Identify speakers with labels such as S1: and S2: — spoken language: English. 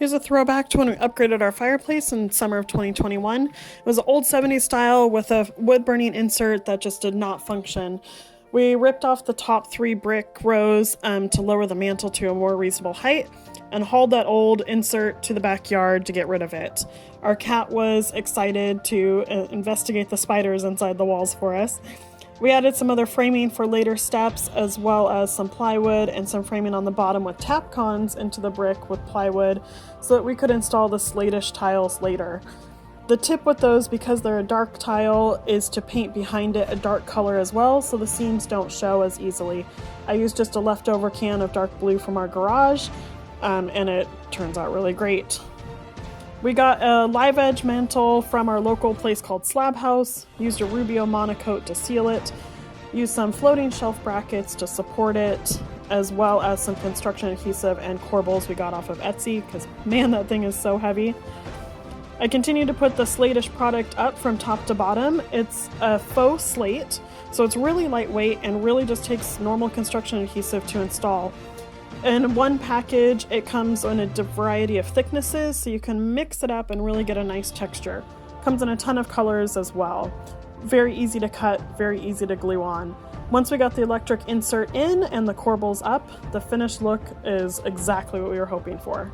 S1: Here's a throwback to when we upgraded our fireplace in summer of 2021. It was an old 70s style with a wood burning insert that just did not function. We ripped off the top 3 brick rows to lower the mantle to a more reasonable height and hauled that old insert to the backyard to get rid of it. Our cat was excited to investigate the spiders inside the walls for us. We added some other framing for later steps, as well as some plywood and some framing on the bottom with tapcons into the brick with plywood so that we could install the Slate-Ish tiles later. The tip with those, because they're a dark tile, is to paint behind it a dark color as well so the seams don't show as easily. I used just a leftover can of dark blue from our garage, and it turns out really great. We got a live edge mantle from our local place called SlabHaus, used a Rubio monocoat to seal it, used some floating shelf brackets to support it, as well as some construction adhesive and corbels we got off of Etsy, because man, that thing is so heavy. I continue to put the Slate-Ish product up from top to bottom. It's a faux slate, so it's really lightweight and really just takes normal construction adhesive to install. In one package, it comes in a variety of thicknesses, so you can mix it up and really get a nice texture. Comes in a ton of colors as well. Very easy to cut, very easy to glue on. Once we got the electric insert in and the corbels up, the finished look is exactly what we were hoping for.